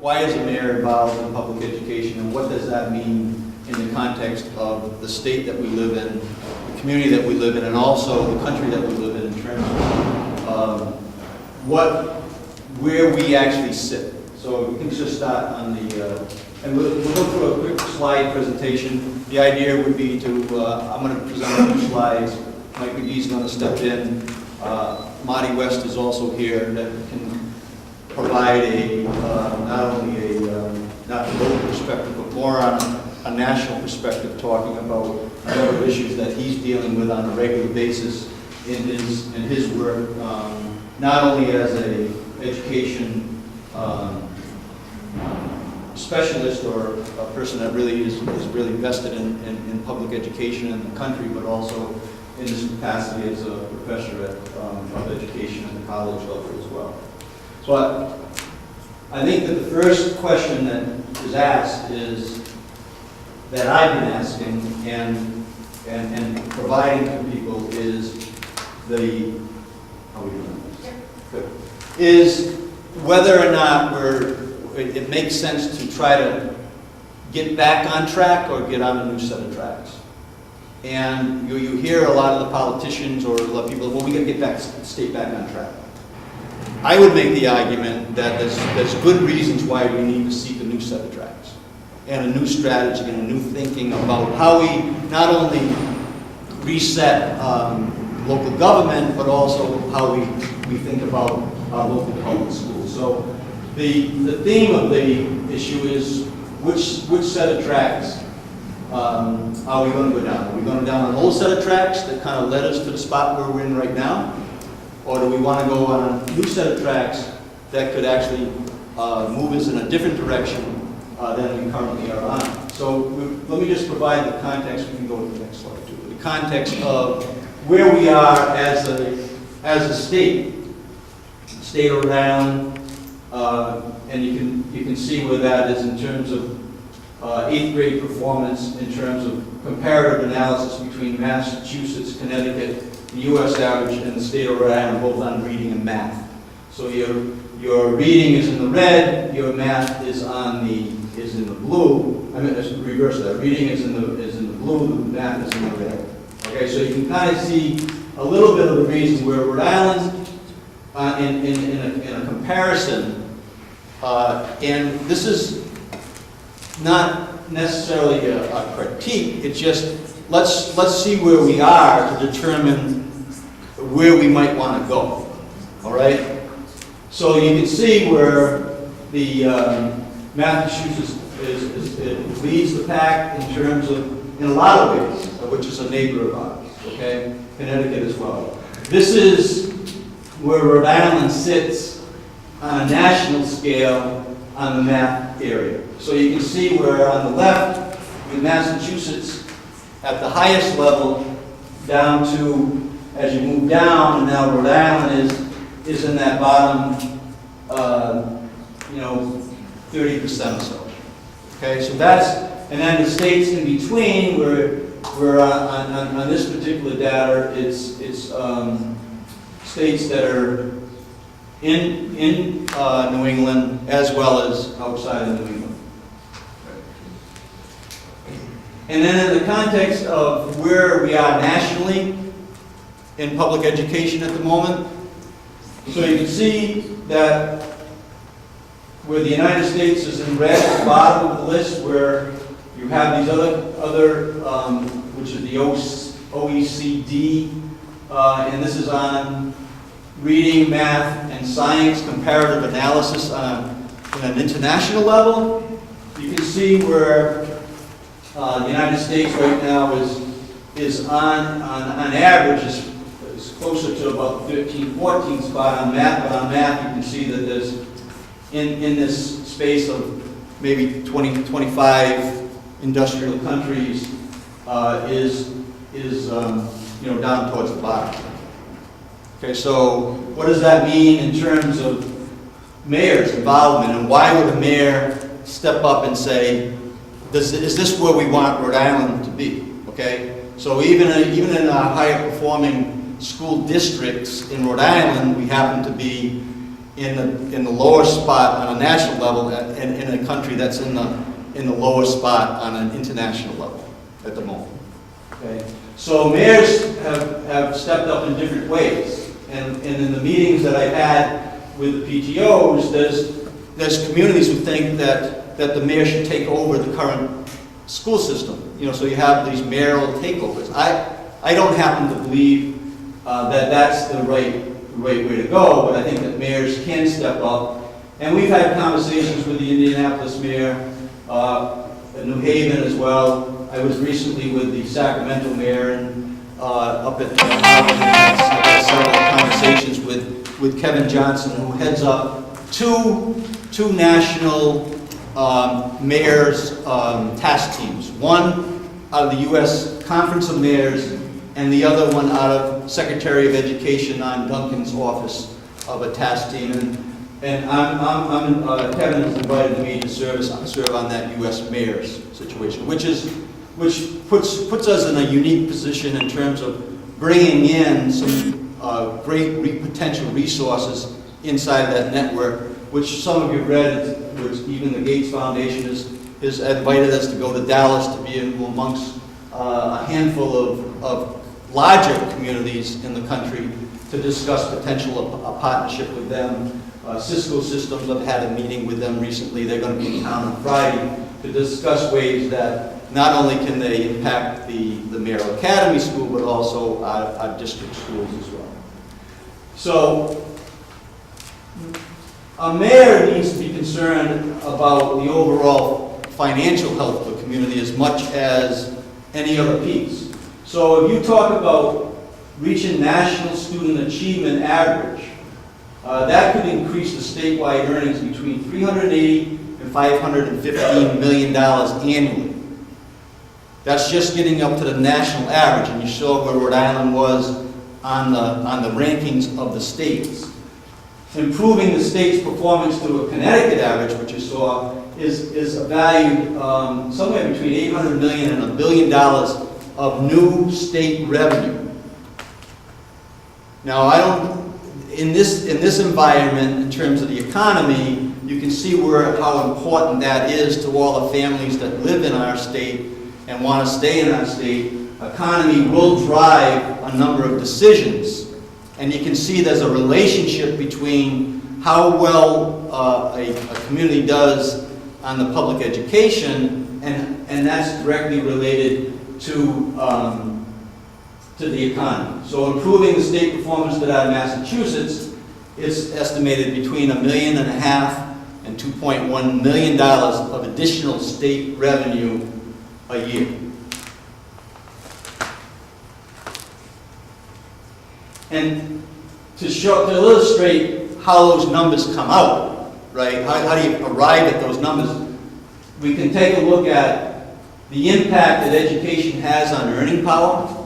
why is a mayor involved in public education, and what does that mean in the context of the state that we live in, the community that we live in, and also the country that we live in terms of where we actually sit. So we can just start on the, and we'll go through a quick slide presentation. The idea would be to, I'm going to present a few slides. Mike McKee's going to step in. Marty West is also here that can provide a, not only a, not a local perspective, but more on a national perspective, talking about a number of issues that he's dealing with on a regular basis in his work, not only as a education specialist or a person that really is really vested in public education in the country, but also in his capacity as a professor of education at the college level as well. So I think that the first question that is asked is, that I've been asking and providing to people is the, how are we doing this? Good. Is whether or not it makes sense to try to get back on track or get on a new set of tracks. And you hear a lot of the politicians or a lot of people, well, we got to get back, stay back on track. I would make the argument that there's good reasons why we need to seek a new set of tracks and a new strategy and a new thinking about how we not only reset local government, but also how we think about our local public schools. So the theme of the issue is which set of tracks are we going to go down? Are we going down an old set of tracks that kind of led us to the spot where we're in right now? Or do we want to go on a new set of tracks that could actually move us in a different direction than we currently are on? So let me just provide the context. We can go to the next slide too. The context of where we are as a state of Rhode Island, and you can see where that is in terms of 8th grade performance, in terms of comparative analysis between Massachusetts, Connecticut, the U.S. average, and the state of Rhode Island, both on reading and math. So your reading is in the red, your math is in the blue. I mean, it's the reverse of that. Reading is in the blue, the math is in the red. Okay, so you can kind of see a little bit of the reason where Rhode Island, in a comparison, and this is not necessarily a critique. It's just let's see where we are to determine where we might want to go. All right. So you can see where the Massachusetts leads the pack in terms of, in a lot of ways, which is a neighbor of ours. Okay, Connecticut as well. This is where Rhode Island sits on a national scale on the math area. So you can see where on the left, with Massachusetts at the highest level, down to, as you move down, and now Rhode Island is in that bottom, 30% or so. Okay, so that's, and then the states in between, where on this particular data, it's states that are in New England as well as outside of New England. And then in the context of where we are nationally in public education at the moment, so you can see that where the United States is in red at the bottom of the list, where you have these other which is the OECD, and this is on reading, math, and science comparative analysis on an international level. You can see where the United States right now is on average is closer to about 13, 14 spot on math, but on math you can see that there's in this space of maybe 20, 25 industrial countries is down towards the bottom. Okay, so what does that mean in terms of mayor's involvement, and why would a mayor step up and say, is this where we want Rhode Island to be? Okay, so even in our higher performing school districts in Rhode Island, we happen to be in the lower spot on a national level, and in a country that's in the lower spot on an international level at the moment. Okay? So mayors have stepped up in different ways, and in the meetings that I've had with the PTOs, there's communities who think that the mayor should take over the current school system. You know, so you have these mayoral takeovers. I don't happen to believe that that's the right way to go, but I think that mayors can step up. And we've had conversations with the Indianapolis mayor, New Haven as well. I was recently with the Sacramento mayor and up at Harvard, and had several conversations with Kevin Johnson, who heads up two national mayors task teams. One out of the U.S. Conference of Mayors, and the other one out of Secretary of Education on Duncan's office of a task team. And Kevin has invited me to serve on that U.S. Mayor's situation, which puts us in a unique position in terms of bringing in some great potential resources inside that network, which some of you have read, which even the Gates Foundation has invited us to go to Dallas to be amongst a handful of larger communities in the country to discuss potential a partnership with them. Cisco Systems, I've had a meeting with them recently. They're going to be in town on Friday to discuss ways that not only can they impact the Merrill Academy School, but also our district schools as well. So a mayor needs to be concerned about the overall financial health of the community as much as any other piece. So if you talk about reaching national student achievement average, that could increase the statewide earnings between $380 and $515 million annually. That's just getting up to the national average, and you saw where Rhode Island was on the rankings of the states. Improving the state's performance to a Connecticut average, which you saw, is valued somewhere between $800 million and $1 billion of new state revenue. Now, in this environment, in terms of the economy, you can see how important that is to all the families that live in our state and want to stay in our state. Economy will drive a number of decisions, and you can see there's a relationship between how well a community does on the public education, and that's directly related to the economy. So improving the state performance that out of Massachusetts is estimated between $1.5 million and $2.1 million of additional state revenue a year. And to illustrate how those numbers come out, right? How do you arrive at those numbers? We can take a look at the impact that education has on earning power.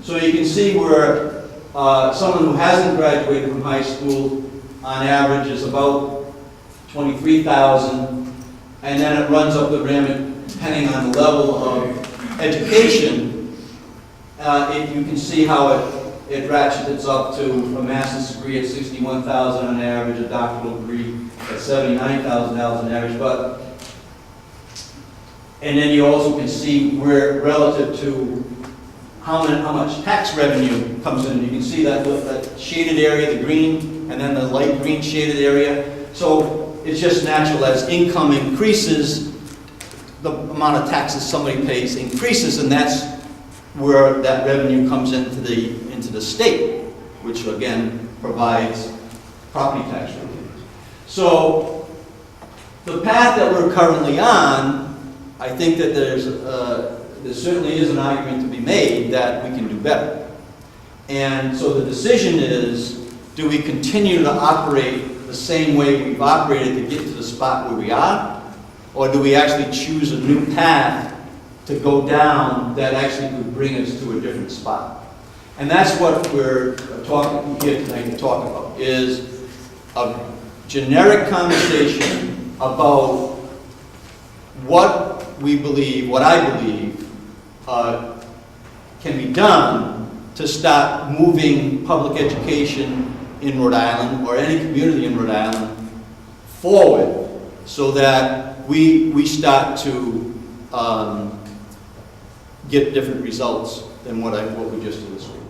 So you can see where someone who hasn't graduated from high school on average is about $23,000, and then it runs up the rim depending on the level of education. You can see how it ratchets up to a master's degree at $61,000 on average, a doctoral degree at $79,000 on average. And then you also can see where relative to how much tax revenue comes in. You can see that shaded area, the green, and then the light green shaded area. So it's just natural as income increases, the amount of taxes somebody pays increases, and that's where that revenue comes into the state, which again provides property tax revenue. So the path that we're currently on, I think that there certainly is an argument to be made that we can do better. And so the decision is, do we continue to operate the same way we've operated to get to the spot where we are? Or do we actually choose a new path to go down that actually could bring us to a different spot? And that's what we're talking here tonight to talk about, is a generic conversation about what we believe, what I believe, can be done to start moving public education in Rhode Island, or any community in Rhode Island, forward, so that we start to get different results than what we just illustrated.